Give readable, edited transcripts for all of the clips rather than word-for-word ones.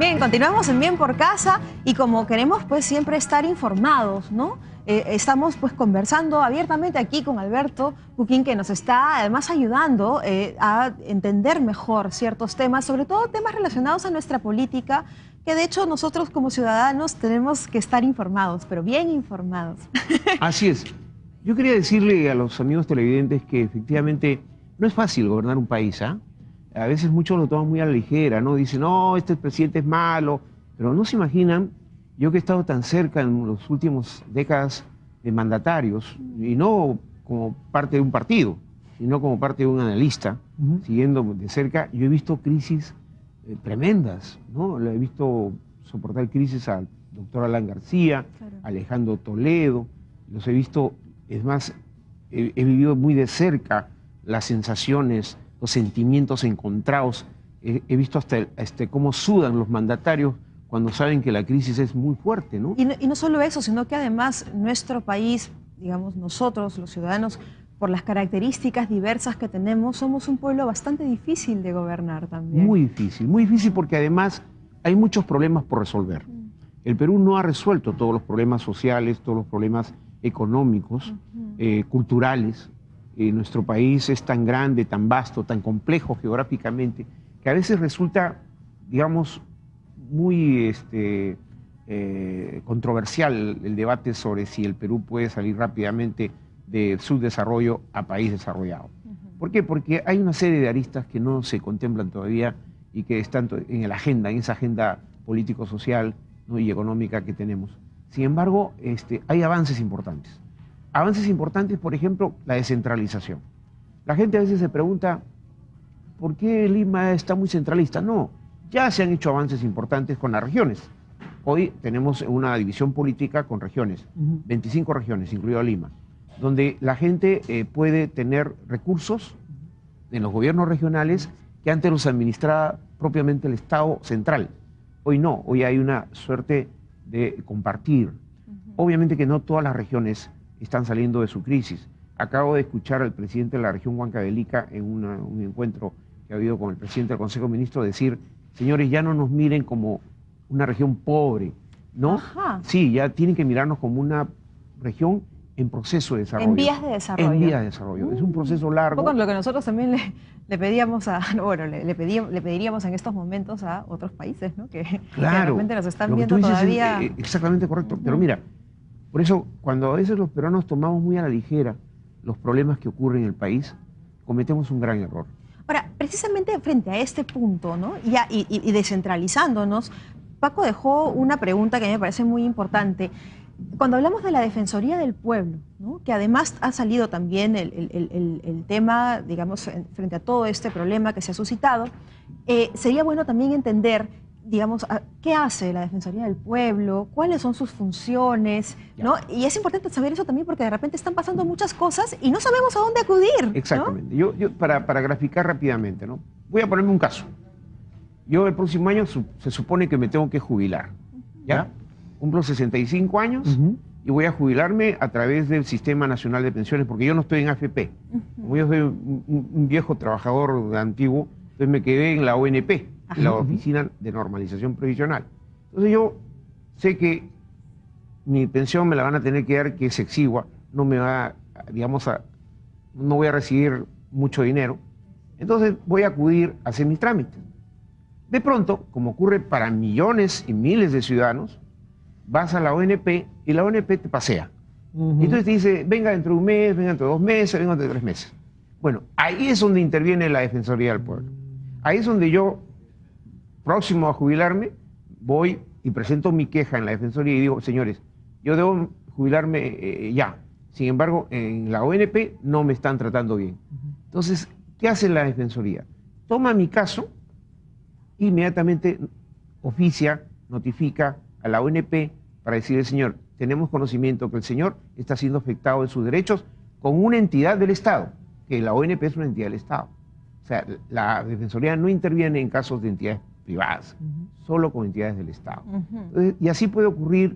Bien, continuamos en Bien por Casa y como queremos pues siempre estar informados, ¿no? Estamos pues conversando abiertamente aquí con Alberto Puquín, que nos está además ayudando a entender mejor ciertos temas, sobre todo temas relacionados a nuestra política, que de hecho nosotros como ciudadanos tenemos que estar informados, pero bien informados. Así es. Yo quería decirle a los amigos televidentes que efectivamente no es fácil gobernar un país, ¿ah? A veces muchos lo toman muy a la ligera, ¿no? Dicen, no, este presidente es malo, pero no se imaginan, yo que he estado tan cerca en las últimas décadas de mandatarios, y no como parte de un partido, sino como parte de un analista, siguiendo de cerca, yo he visto crisis tremendas, ¿no? He visto soportar crisis al doctor Alan García, claro, Alejandro Toledo, los he visto, es más, he vivido muy de cerca las sensaciones, los sentimientos encontrados. He visto hasta cómo sudan los mandatarios cuando saben que la crisis es muy fuerte, ¿no? Y no solo eso, sino que además nuestro país, digamos nosotros, los ciudadanos, por las características diversas que tenemos, somos un pueblo bastante difícil de gobernar también. Muy difícil porque además hay muchos problemas por resolver. El Perú no ha resuelto todos los problemas sociales, todos los problemas económicos, culturales. Nuestro país es tan grande, tan vasto, tan complejo geográficamente, que a veces resulta, digamos, muy controversial el debate sobre si el Perú puede salir rápidamente de subdesarrollo a país desarrollado. ¿Por qué? Porque hay una serie de aristas que no se contemplan todavía y que están en la agenda, en esa agenda político-social, ¿no?, y económica que tenemos. Sin embargo, hay avances importantes. Avances importantes, por ejemplo, la descentralización. La gente a veces se pregunta, ¿por qué Lima está muy centralista? No, ya se han hecho avances importantes con las regiones. Hoy tenemos una división política con regiones, 25 regiones, incluido Lima, donde la gente puede tener recursos en los gobiernos regionales que antes los administraba propiamente el Estado central. Hoy no, hoy hay una suerte de compartir. Obviamente que no todas las regiones están saliendo de su crisis. Acabo de escuchar al presidente de la región Huancavelica en un encuentro que ha habido con el presidente del Consejo de Ministros decir, señores, ya no nos miren como una región pobre, ¿no? Ajá. Sí, ya tienen que mirarnos como una región en proceso de desarrollo. En vías de desarrollo. En vías de desarrollo. Es un proceso largo. Un poco lo que nosotros también le pedíamos bueno, le pediríamos en estos momentos a otros países, ¿no? Que de repente nos están viendo todavía. Es exactamente correcto. Pero mira, por eso, cuando a veces los peruanos tomamos muy a la ligera los problemas que ocurren en el país, cometemos un gran error. Ahora, precisamente frente a este punto, ¿no? Y descentralizándonos, Paco dejó una pregunta que me parece muy importante. Cuando hablamos de la Defensoría del Pueblo, ¿no?, que además ha salido también el tema, digamos, frente a todo este problema que se ha suscitado, sería bueno también entender, digamos, qué hace la Defensoría del Pueblo, cuáles son sus funciones, ¿no? Y es importante saber eso también porque de repente están pasando muchas cosas y no sabemos a dónde acudir, ¿no? Exactamente. Yo para graficar rápidamente, ¿no?, voy a ponerme un caso. Yo el próximo año se supone que me tengo que jubilar, ¿ya? Cumplo 65 años y voy a jubilarme a través del Sistema Nacional de Pensiones porque yo no estoy en AFP. Como yo soy un viejo trabajador antiguo, entonces me quedé en la ONP, la Oficina de Normalización Previsional. Entonces yo sé que mi pensión me la van a tener que dar, que es exigua, no me va, digamos, no voy a recibir mucho dinero. Entonces voy a acudir a hacer mis trámites. De pronto, como ocurre para millones y miles de ciudadanos, vas a la ONP y la ONP te pasea. Y entonces te dice, venga dentro de un mes, venga dentro de 2 meses, venga dentro de 3 meses. Bueno, ahí es donde interviene la Defensoría del Pueblo. Ahí es donde yo, próximo a jubilarme, voy y presento mi queja en la Defensoría y digo, señores, yo debo jubilarme ya. Sin embargo, en la ONP no me están tratando bien. Entonces, ¿qué hace la Defensoría? Toma mi caso, inmediatamente oficia, notifica a la ONP para decirle, señor, tenemos conocimiento que el señor está siendo afectado en sus derechos con una entidad del Estado, que la ONP es una entidad del Estado. O sea, la Defensoría no interviene en casos de entidades privadas, solo con entidades del Estado. Entonces, y así puede ocurrir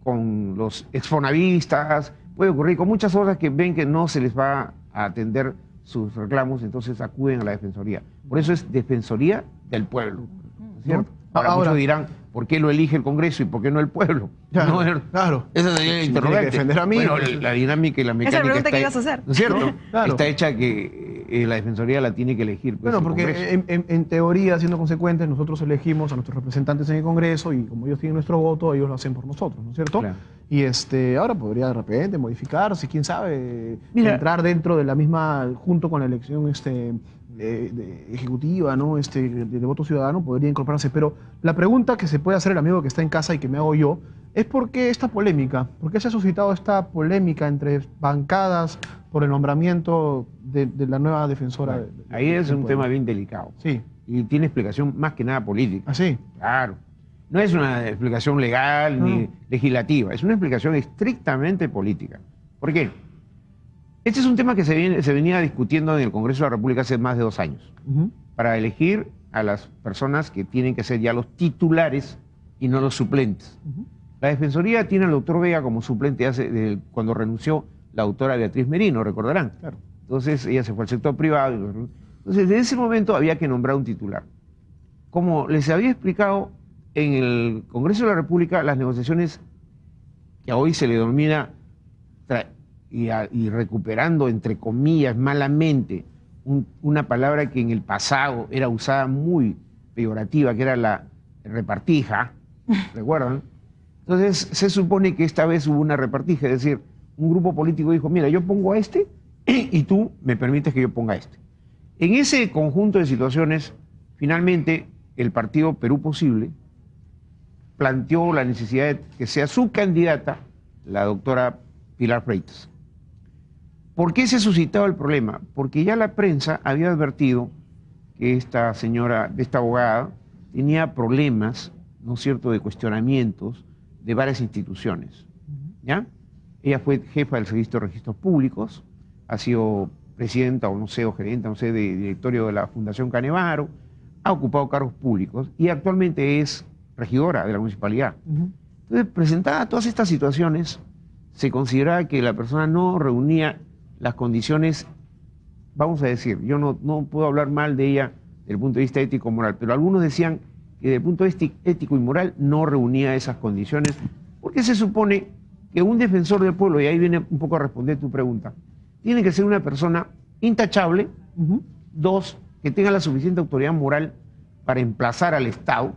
con los exfonavistas, puede ocurrir con muchas otras que ven que no se les va a atender sus reclamos, entonces acuden a la Defensoría. Por eso es Defensoría del Pueblo, ¿cierto? Ahora, muchos dirán, ¿por qué lo elige el Congreso y por qué no el pueblo? Claro, No, claro. Esa sería la Si interrogante. tiene que defender a mí, bueno, pues, la dinámica y la mecánica esa es la pregunta está, que ibas a hacer. ¿no es cierto? Claro. Está hecha que la Defensoría la tiene que elegir. Pues, bueno, el porque Congreso. en teoría, siendo consecuentes, nosotros elegimos a nuestros representantes en el Congreso y como ellos tienen nuestro voto, ellos lo hacen por nosotros, ¿no es cierto? Claro. Y ahora podría de repente modificarse, quién sabe, Mira, entrar dentro de la misma, junto con la elección ejecutiva, ¿no? De voto ciudadano, podría incorporarse. Pero la pregunta que se puede hacer el amigo que está en casa y que me hago yo es ¿por qué esta polémica? ¿Por qué se ha suscitado esta polémica entre bancadas por el nombramiento de la nueva defensora? Bueno, ahí es un tema bien delicado. Sí. Y tiene explicación más que nada política. ¿Ah, sí? Claro. No es una explicación legal ni legislativa, es una explicación estrictamente política. ¿Por qué? Este es un tema que se venía discutiendo en el Congreso de la República hace más de 2 años, para elegir a las personas que tienen que ser ya los titulares y no los suplentes. La Defensoría tiene al doctor Vega como suplente cuando renunció la doctora Beatriz Merino, recordarán. Claro. Entonces ella se fue al sector privado. Entonces desde ese momento había que nombrar un titular. Como les había explicado, en el Congreso de la República las negociaciones que hoy se le denomina y recuperando entre comillas malamente una palabra que en el pasado era usada muy peyorativa, que era la repartija, ¿recuerdan? Entonces se supone que esta vez hubo una repartija, es decir, un grupo político dijo, mira, yo pongo a este y tú me permites que yo ponga a este. En ese conjunto de situaciones, finalmente el partido Perú Posible planteó la necesidad de que sea su candidata la doctora Pilar Freitas. ¿Por qué se ha suscitado el problema? Porque ya la prensa había advertido que esta señora, esta abogada, tenía problemas, ¿no es cierto?, de cuestionamientos de varias instituciones, ¿ya? Ella fue jefa del Servicio de Registros Públicos, ha sido presidenta o no sé, o gerente, no sé, de directorio de la Fundación Canevaro, ha ocupado cargos públicos y actualmente es regidora de la municipalidad. Entonces, presentada todas estas situaciones, se consideraba que la persona no reunía las condiciones, vamos a decir, yo no puedo hablar mal de ella desde el punto de vista ético-moral, pero algunos decían que desde el punto de vista ético y moral no reunía esas condiciones, porque se supone que un defensor del pueblo, y ahí viene un poco a responder tu pregunta, tiene que ser una persona intachable, 2, que tenga la suficiente autoridad moral para emplazar al Estado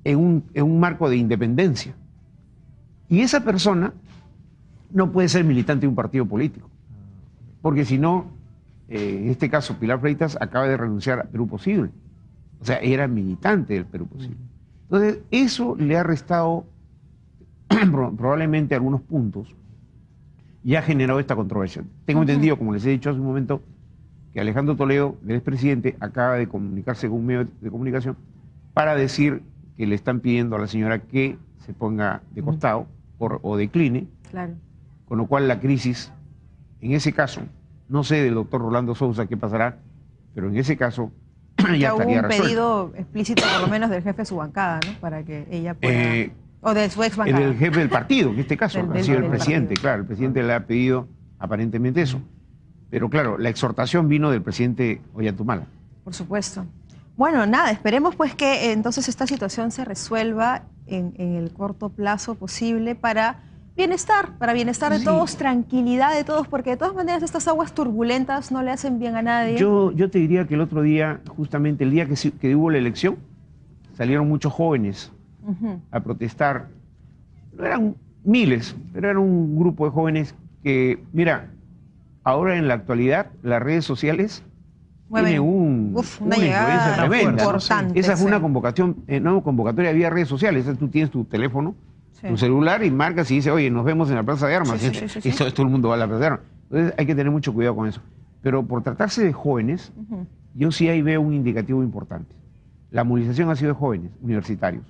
en un marco de independencia. Y esa persona no puede ser militante de un partido político, porque si no, en este caso Pilar Freitas acaba de renunciar a Perú Posible, o sea, era militante del Perú Posible. Entonces, eso le ha restado probablemente algunos puntos y ha generado esta controversia. Tengo entendido, como les he dicho hace un momento, que Alejandro Toledo, el expresidente, acaba de comunicarse con un medio de comunicación para decir que le están pidiendo a la señora que se ponga de costado o decline, Claro. con lo cual la crisis, en ese caso, no sé del doctor Rolando Sousa qué pasará, pero en ese caso ya Ya hubo estaría un resuelto. pedido explícito, por lo menos, del jefe de su bancada, ¿no? Para que ella pueda... o de su ex bancada. El jefe del partido, en este caso, ha sido el del presidente, partido. claro, el presidente le ha pedido aparentemente eso. Pero claro, la exhortación vino del presidente Ollanthumala. Por supuesto. Bueno, nada, esperemos pues que entonces esta situación se resuelva en el corto plazo posible para bienestar de Sí. todos, tranquilidad de todos, porque de todas maneras estas aguas turbulentas no le hacen bien a nadie. Yo te diría que el otro día, justamente el día que hubo la elección, salieron muchos jóvenes a protestar. No eran miles, pero era un grupo de jóvenes que, mira, ahora en la actualidad las redes sociales tienen una una llegada influencia tremenda. importante. Esa fue una sí. convocación, no convocatoria vía redes sociales. Tú tienes tu teléfono, Sí. tu celular y marcas y dices, oye, nos vemos en la Plaza de Armas. Sí, sí, sí, sí, Y sí. todo el mundo va a la Plaza de Armas. Entonces hay que tener mucho cuidado con eso. Pero por tratarse de jóvenes, yo sí ahí veo un indicativo importante. La movilización ha sido de jóvenes, universitarios.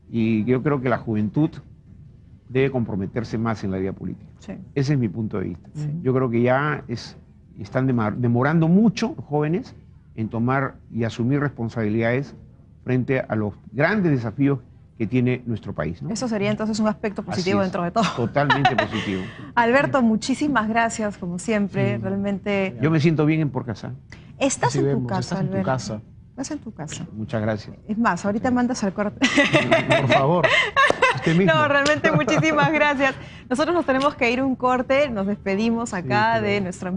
Y yo creo que la juventud debe comprometerse más en la vida política. Sí. Ese es mi punto de vista. Yo creo que ya están demorando mucho los jóvenes en tomar y asumir responsabilidades frente a los grandes desafíos que tiene nuestro país, ¿no? Eso sería entonces un aspecto positivo Así es, dentro de todo. Totalmente positivo. Alberto, muchísimas gracias, como siempre. Realmente. Yo me siento bien en Porcasá. Estás Así en tu vemos, casa, estás en tu Alberto. casa. estás en tu casa. Muchas gracias. Es más, ahorita mandas al corte. Por favor. Usted mismo. No, realmente muchísimas gracias. Nosotros nos tenemos que ir a un corte, nos despedimos acá de nuestro